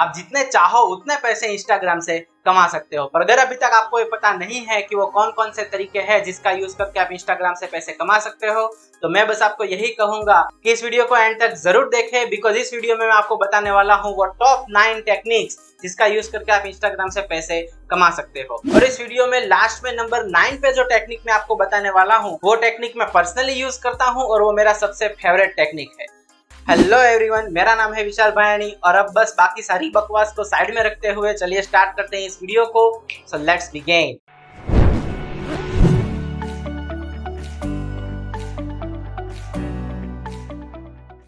आप जितने चाहो उतने पैसे इंस्टाग्राम से कमा सकते हो। पर अगर अभी तक आपको ये पता नहीं है कि वो कौन कौन से तरीके हैं जिसका यूज करके आप इंस्टाग्राम से पैसे कमा सकते हो, तो मैं बस आपको यही कहूंगा कि इस वीडियो को एंड तक जरूर देखें, बिकॉज इस वीडियो में मैं आपको बताने वाला हूँ वो टॉप 9 टेक्निक्स जिसका यूज करके आप इंस्टाग्राम से पैसे कमा सकते हो। और इस वीडियो में लास्ट में नंबर 9 पे जो टेक्निक मैं आपको बताने वाला हूँ वो टेक्निक मैं पर्सनली यूज करता हूँ और वो मेरा सबसे फेवरेट टेक्निक है। हेलो एवरीवन, मेरा नाम है विशाल भायानी और अब बस बाकी सारी बकवास को साइड में रखते हुए चलिए स्टार्ट करते हैं इस वीडियो को। So let's begin.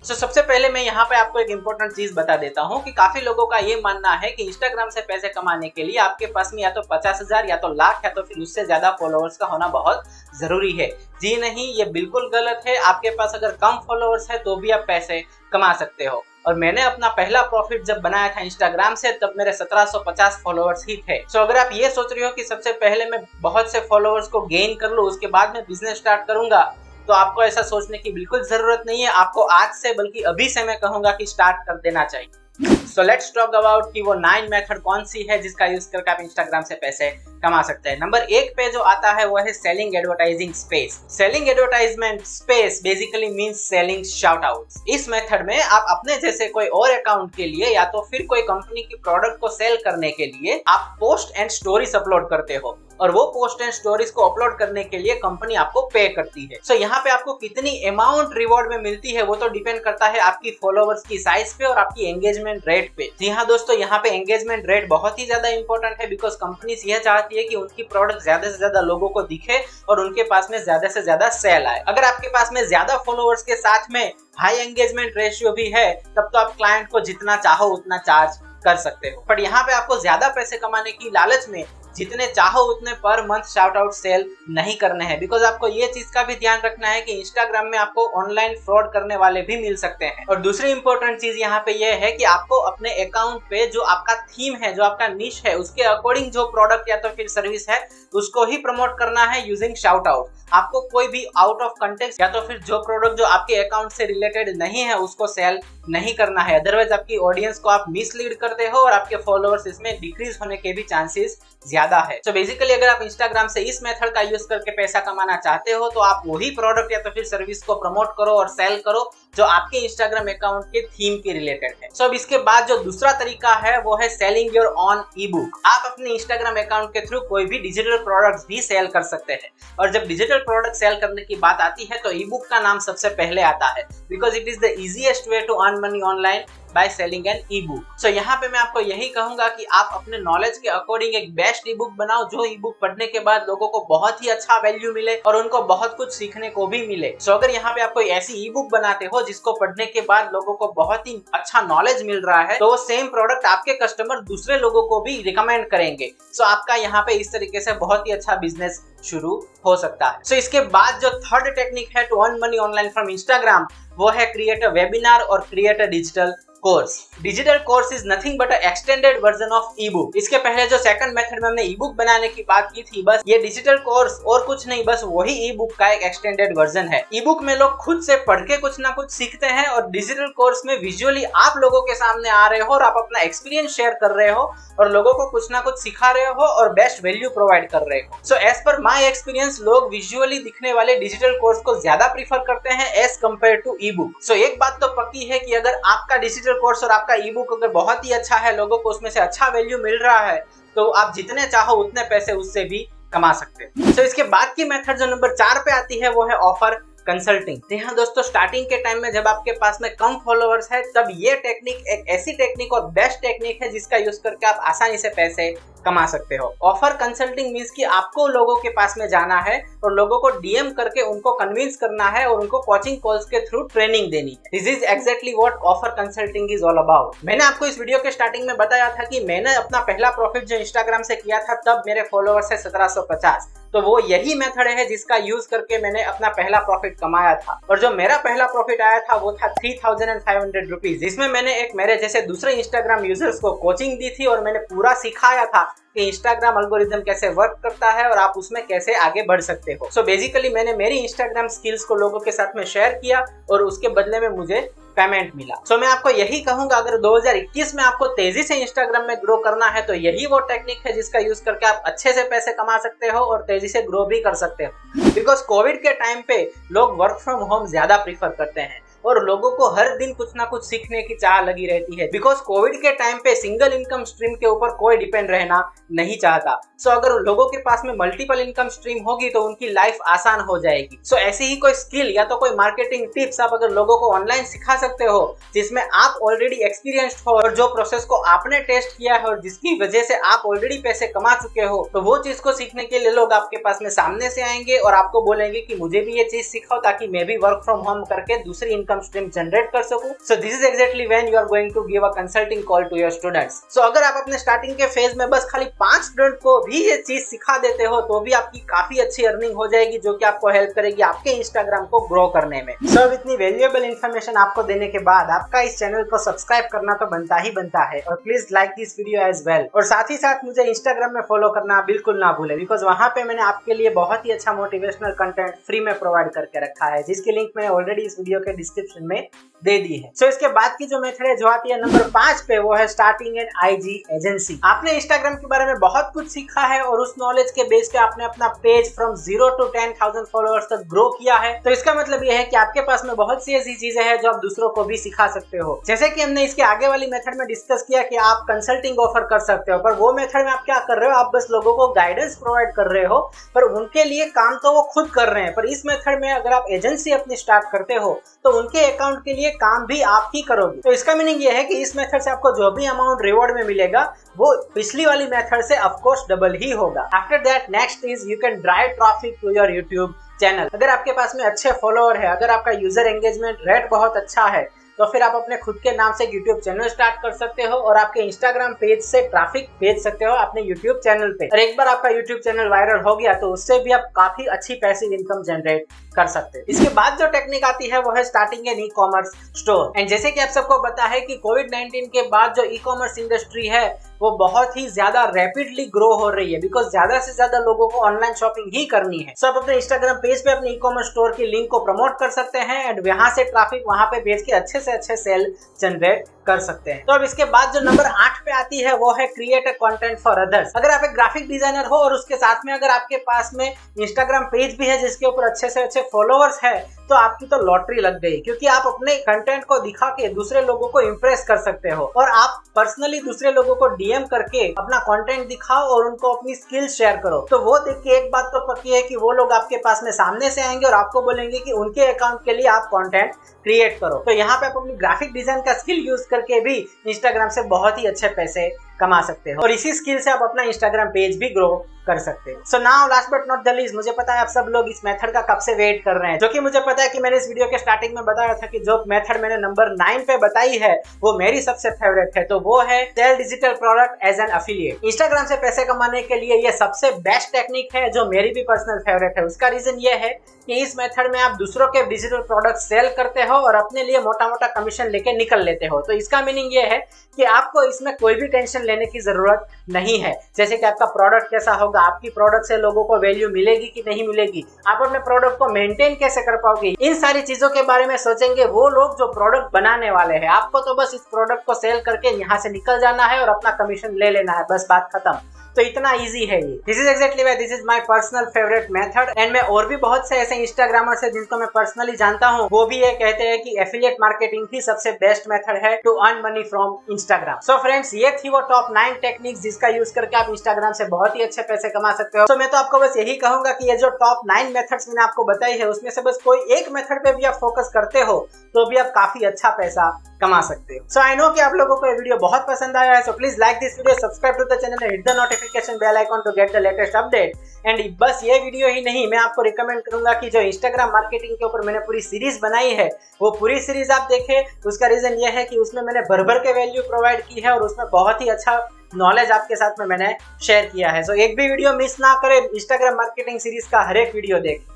सबसे पहले मैं यहाँ पे आपको एक इम्पोर्टेंट चीज बता देता हूँ कि काफी लोगों का ये मानना है कि इंस्टाग्राम से पैसे कमाने के लिए आपके पास में या तो 50,000 या तो लाख या तो फिर उससे ज्यादा फॉलोअर्स का होना बहुत जरूरी है। जी नहीं, ये बिल्कुल गलत है। आपके पास अगर कम फॉलोअर्स है तो भी आप पैसे कमा सकते हो। और मैंने अपना पहला प्रॉफिट जब बनाया था इंस्टाग्राम से तब मेरे 1750 फॉलोअर्स ही थे। सो अगर आप ये सोच रहे हो कि सबसे पहले मैं बहुत से फॉलोअर्स को गेन कर लूं उसके बाद मैं बिजनेस स्टार्ट करूंगा, तो आपको ऐसा सोचने की बिल्कुल जरूरत नहीं है। आपको आज से बल्कि अभी से मैं कहूंगा कि स्टार्ट कर देना चाहिए। सो लेट्स टॉक अबाउट कि वो 9 मेथड कौन सी है जिसका यूज करके आप इंस्टाग्राम से पैसे कमा सकते हैं। नंबर 1 पे जो आता है वो है selling advertising space. Selling advertisement space basically means selling shout outs. इस मेथड में आप अपने जैसे कोई और अकाउंट के लिए या तो फिर कोई कंपनी की प्रोडक्ट को सेल करने के लिए आप पोस्ट एंड स्टोरीज अपलोड करते हो और वो पोस्ट एंड स्टोरीज को अपलोड करने के लिए कंपनी आपको पे करती है। सो यहाँ पे आपको कितनी अमाउंट रिवॉर्ड में मिलती है वो तो डिपेंड करता है आपकी फॉलोअर्स की साइज पे और आपकी एंगेजमेंट रेट पे। जी हाँ दोस्तों, यहाँ पे एंगेजमेंट रेट बहुत ही ज्यादा इंपॉर्टेंट है, बिकॉज कंपनी यह चाहती है कि उनकी प्रोडक्ट ज्यादा से ज्यादा लोगों को दिखे और उनके पास में ज्यादा से ज्यादा सेल आए। अगर आपके पास में ज्यादा फॉलोअर्स के साथ में हाई एंगेजमेंट रेशियो भी है तब तो आप क्लाइंट को जितना चाहो उतना चार्ज कर सकते हो। पर यहाँ पे आपको ज्यादा पैसे कमाने की लालच में जितने चाहो उतने per month shout out cell नहीं करने हैं, बिकॉज आपको ये चीज का भी ध्यान रखना है कि इंस्टाग्राम में आपको ऑनलाइन फ्रॉड करने वाले भी मिल सकते हैं। और दूसरी इंपॉर्टेंट चीज यहाँ पे ये है कि आपको अपने अकाउंट पे जो आपका थीम है, जो आपका निश है, उसके अकॉर्डिंग जो प्रोडक्ट या तो फिर सर्विस है उसको ही प्रमोट करना है यूजिंग शाउट आउट। आपको कोई भी आउट ऑफ कंटेक्स्ट या तो फिर जो प्रोडक्ट जो आपके अकाउंट से रिलेटेड नहीं है उसको सेल नहीं करना है, अदरवाइज आपकी ऑडियंस को आप मिसलीड करते हो और आपके फॉलोअर्स इसमें डिक्रीज होने के भी चांसेस ज्यादा है। तो बेसिकली अगर आप इंस्टाग्राम से इस मेथड का यूज करके पैसा कमाना चाहते हो तो आप वही प्रोडक्ट या तो फिर सर्विस को प्रमोट करो और सेल करो जो आपके इंस्टाग्राम अकाउंट के थीम के रिलेटेड है। सो अब इसके बाद जो दूसरा तरीका है वो है selling your on E book. आप अपने इंस्टाग्राम अकाउंट के थ्रू कोई भी डिजिटल प्रोडक्ट्स भी सेल कर सकते हैं। और जब डिजिटल प्रोडक्ट सेल करने की बात आती है तो ई बुक का नाम सबसे पहले आता है, because it is the easiest way to earn money online by selling an e book. So यहाँ पे मैं आपको यही कहूंगा कि आप अपने नॉलेज के अकॉर्डिंग एक बेस्ट ई बुक बनाओ जो ई बुक पढ़ने के बाद लोगों को बहुत ही अच्छा वैल्यू मिले और उनको बहुत कुछ सीखने को भी मिले। सो अगर यहाँ पे आप कोई ऐसी ई बुक बनाते हो जिसको पढ़ने के बाद लोगों को बहुत ही अच्छा नॉलेज मिल रहा है तो वो सेम प्रोडक्ट आपके कस्टमर दूसरे लोगों को भी रिकमेंड करेंगे। सो आपका यहाँ पे इस तरीके से बहुत ही अच्छा बिजनेस शुरू हो सकता है। सो इसके बाद जो थर्ड टेक्निक है to earn money online from Instagram वो है क्रिएट अ वेबिनार और create a digital course. Digital course is nothing but extended version of e book. इसके पहले जो सेकंड मेथड में हमने ई बुक बनाने की बात की थी, बस ये डिजिटल कोर्स और कुछ नहीं, बस वही ई बुक का एक एक्सटेंडेड वर्जन है। ई बुक में लोग खुद से पढ़ के कुछ ना कुछ सीखते हैं और डिजिटल कोर्स में विजुअली आप लोगों के सामने आ रहे हो और आप अपना एक्सपीरियंस शेयर कर रहे हो और लोगों को कुछ ना कुछ सिखा रहे हो और बेस्ट वैल्यू प्रोवाइड कर रहे हो। So as per my experience लोग विजुअली दिखने वाले डिजिटल कोर्स को ज्यादा प्रीफर करते हैं as compared to e book. So एक बात तो पक्की है कि अगर आपका डिजिटल कोर्स और आपका ई बुक अगर बहुत ही अच्छा है, लोगों को उसमें से अच्छा वैल्यू मिल रहा है, तो आप जितने चाहो उतने पैसे उससे भी कमा सकते हैं। सो इसके बाद की मेथड जो नंबर 4 पे आती है वो है ऑफर कंसल्टिंग। जी हाँ दोस्तों, स्टार्टिंग के टाइम में जब आपके पास में कम फॉलोअर्स है तब ये टेक्निक एक ऐसी टेक्निक और बेस्ट टेक्निक है जिसका यूज करके आप आसानी से पैसे कमा सकते हो। ऑफर कंसल्टिंग मींस कि आपको लोगों के पास में जाना है और लोगों को डीएम करके उनको कन्विंस करना है और उनको कोचिंग कॉल्स के थ्रू ट्रेनिंग देनी है। This is exactly what offer consulting is all about. मैंने आपको इस वीडियो के स्टार्टिंग में बताया था कि मैंने अपना पहला प्रॉफिट जो इंस्टाग्राम से किया था तब मेरे फॉलोअर्स है 1750, तो वो यही मेथड है जिसका यूज करके मैंने अपना पहला प्रॉफिट कमाया था। और जो मेरा पहला प्रॉफिट आया था वो था 3500 रुपीज, जिसमें मैंने एक मेरे जैसे दूसरे इंस्टाग्राम यूजर्स को कोचिंग दी थी और मैंने पूरा सिखाया था कि इंस्टाग्राम एल्गोरिथम कैसे वर्क करता है और आप उसमें कैसे आगे बढ़ सकते हो। सो बेसिकली मैंने मेरी इंस्टाग्राम स्किल्स को लोगों के साथ में शेयर किया और उसके बदले में मुझे पेमेंट मिला। सो मैं आपको यही कहूंगा, अगर 2021 में आपको तेजी से इंस्टाग्राम में ग्रो करना है तो यही वो टेक्निक है जिसका यूज करके आप अच्छे से पैसे कमा सकते हो और तेजी से ग्रो भी कर सकते हो। बिकॉज कोविड के टाइम पे लोग वर्क फ्रॉम होम ज्यादा प्रीफर करते हैं और लोगों को हर दिन कुछ ना कुछ सीखने की चाह लगी रहती है। बिकॉज कोविड के टाइम पे सिंगल इनकम स्ट्रीम के ऊपर कोई डिपेंड रहना नहीं चाहता। सो अगर लोगों के पास में मल्टीपल इनकम स्ट्रीम होगी तो उनकी लाइफ आसान हो जाएगी। सो ऐसी ही कोई स्किल या तो कोई मार्केटिंग टिप्स आप अगर लोगों को ऑनलाइन सिखा सकते हो जिसमें आप ऑलरेडी एक्सपीरियंस्ड हो और जो प्रोसेस को आपने टेस्ट किया है और जिसकी वजह से आप ऑलरेडी पैसे कमा चुके हो, तो वो चीज को सीखने के लिए लोग आपके पास में सामने से आएंगे और आपको बोलेंगे कि मुझे भी ये चीज सिखाओ ताकि मैं भी वर्क फ्रॉम होम करके दूसरी इनकम स्ट्रीम जनरेट कर सकूं। So this is exactly when you are going to give a consulting call to your students. So अगर आप अपने स्टार्टिंग के फेज में बस खाली 5 स्टूडेंट को भी ये चीज सिखा देते हो तो भी आपकी काफी अच्छी अर्निंग हो जाएगी, जो कि आपको हेल्प करेगी आपके इंस्टाग्राम को ग्रो करने में। सो इतनी वैल्यूएबल इन्फॉर्मेशन आपको देने के बाद आपका इस चैनल को सब्सक्राइब करना तो बनता ही बनता है और please like this video as well. और साथ ही साथ मुझे इंस्टाग्राम में फॉलो करना बिल्कुल ना भूले, बिकॉज वहां पे मैंने आपके लिए बहुत ही अच्छा मोटिवेशनल कंटेंट फ्री में प्रोवाइड करके रखा है, जिसकी लिंक मैंने ऑलरेडी इस वीडियो के डिस्क्रिप्शन में दे दी है। सो इसके बाद की जो मेथड है जो आती है नंबर 5 पे, वो है स्टार्टिंग एन आईजी एजेंसी। आपने इंस्टाग्राम के बारे में बहुत कुछ सीखा है और उस नॉलेज के बेस पे आपने अपना पेज फ्रॉम 0 to 10,000 फॉलोअर्स तक ग्रो किया है। तो इसका मतलब ये है कि आपके पास में बहुत सी ऐसी चीजें हैं जो आप दूसरों को भी सिखा सकते हो। जैसे कि हमने इसके आगे वाली मेथड में डिस्कस किया कि आप कंसल्टिंग ऑफर कर सकते हो, पर वो मेथड में आप क्या कर रहे हो, आप बस लोगों को गाइडेंस प्रोवाइड कर रहे हो, पर उनके लिए काम तो वो खुद कर रहे हैं। पर इस मेथड में अगर आप एजेंसी अपनी स्टार्ट करते हो तो उनके अकाउंट के लिए काम भी आप ही करोगे। तो इसका मीनिंग ये है कि इस मेथड से आपको जो भी अमाउंट रिवॉर्ड में मिलेगा वो पिछली वाली मेथड से ऑफ कोर्स डबल ही होगा। After that next is you can drive traffic to your YouTube channel. अगर आपके पास में अच्छे फॉलोअर है, अगर आपका यूजर एंगेजमेंट रेट बहुत अच्छा है, तो फिर आप अपने खुद के नाम से यूट्यूब चैनल स्टार्ट कर सकते हो और आपके इंस्टाग्राम पेज से ट्रैफिक भेज सकते हो अपने यूट्यूब चैनल पे। और एक बार आपका यूट्यूब चैनल वायरल हो गया तो उससे भी आप काफी अच्छी पैसिव इनकम जनरेट कर सकते हैं। इसके बाद जो टेक्निक आती है वो है starting an e commerce store. And जैसे कि आप सबको पता है कि कोविड-19 के बाद जो ई कॉमर्स इंडस्ट्री है वो बहुत ही ज्यादा रैपिडली ग्रो हो रही है, बिकॉज ज्यादा से ज्यादा लोगों को ऑनलाइन शॉपिंग ही करनी है। सो आप अपने इंस्टाग्राम पेज पे अपने ई कॉमर्स स्टोर की लिंक को प्रमोट कर सकते हैं एंड यहाँ से ट्रैफिक वहां पे भेज के अच्छे से अच्छे सेल जनरेट कर सकते हैं। तो अब इसके बाद जो नंबर 8 पे आती है वो है create a content for others. अगर आप एक ग्राफिक डिजाइनर हो और उसके साथ में अगर आपके पास में इंस्टाग्राम पेज भी है जिसके ऊपर अच्छे से अच्छे फॉलोअर्स है, तो आपकी तो लॉटरी लग गई, क्योंकि आप अपने कंटेंट को दिखा के दूसरे लोगों को इंप्रेस कर सकते हो और आप पर्सनली दूसरे लोगों को डीएम करके अपना कंटेंट दिखाओ और उनको अपनी स्किल्स शेयर करो। तो वो देख के एक बात तो पक्की है कि वो लोग आपके पास में सामने से आएंगे और आपको बोलेंगे कि उनके अकाउंट के लिए आप कंटेंट क्रिएट करो। तो यहाँ पे आप अपनी ग्राफिक डिजाइन का स्किल यूज करके भी इंस्टाग्राम से बहुत ही अच्छे पैसे कमा सकते हो और इसी स्किल से आप अपना इंस्टाग्राम पेज भी ग्रो कर सकते हो। So now last but not the least, मुझे पता है आप सब लोग इस मेथड का कब से वेट कर रहे हैं, जो कि मुझे पता है कि मैंने इस वीडियो के स्टार्टिंग में बताया था कि जो मेथड मैंने नंबर 9 पे बताई है वो मेरी सबसे फेवरेट है। तो वो है sell digital product as an affiliate. Instagram से पैसे कमाने के लिए ये सबसे बेस्ट टेक्निक है जो मेरी भी पर्सनल फेवरेट है। उसका रीजन ये है कि इस मेथड में आप दूसरों के डिजिटल प्रोडक्ट सेल करते हो और अपने लिए मोटा मोटा कमीशन लेके निकल लेते हो। तो इसका मीनिंग ये है कि आपको इसमें कोई भी टेंशन लेने की जरूरत नहीं है, जैसे कि आपका प्रोडक्ट कैसा होगा, आपकी प्रोडक्ट से लोगों को वैल्यू मिलेगी कि नहीं मिलेगी, आप अपने प्रोडक्ट को मेंटेन कैसे कर पाओगे, इन सारी चीजों के बारे में सोचेंगे वो लोग जो प्रोडक्ट बनाने वाले हैं। आपको तो बस इस प्रोडक्ट को सेल करके यहाँ से निकल जाना है और अपना कमीशन ले लेना है, बस बात खत्म। तो इतना इजी है ये। This is exactly why this is my personal favourite method. And मैं और भी बहुत से ऐसे इंस्टाग्रामर्स हैं जिनको मैं पर्सनली जानता हूँ, वो भी ये कहते हैं कि एफिलिएट मार्केटिंग ही सबसे बेस्ट मेथड है to earn money from Instagram. So friends, ये थी वो टॉप 9 टेक्निक्स जिसका यूज करके आप इंस्टाग्राम से बहुत ही अच्छे पैसे कमा सकते हो। तो मैं तो आपको बस यही कहूंगा कि ये जो टॉप 9 मेथड्स मैंने आपको बताई है उसमें से बस कोई एक मेथड पे भी आप फोकस करते हो तो भी आप काफी अच्छा पैसा कमा सकते हो। सो आई नो कि आप लोगों को ये वीडियो बहुत पसंद आया है, so please like this video, subscribe to the channel and hit the notification bell icon to get the latest update. And बस ये वीडियो ही नहीं, मैं आपको रिकमेंड करूंगा कि जो इंस्टाग्राम मार्केटिंग के ऊपर मैंने पूरी सीरीज बनाई है वो पूरी सीरीज आप देखें। उसका रीजन ये है कि उसमें मैंने भर भर के वैल्यू प्रोवाइड की है और उसमें बहुत ही अच्छा नॉलेज आपके साथ में मैंने शेयर किया है। सो एक भी वीडियो मिस ना करें, इंस्टाग्राम मार्केटिंग सीरीज का हर एक वीडियो देखें।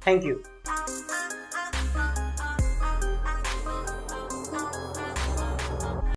Thank you.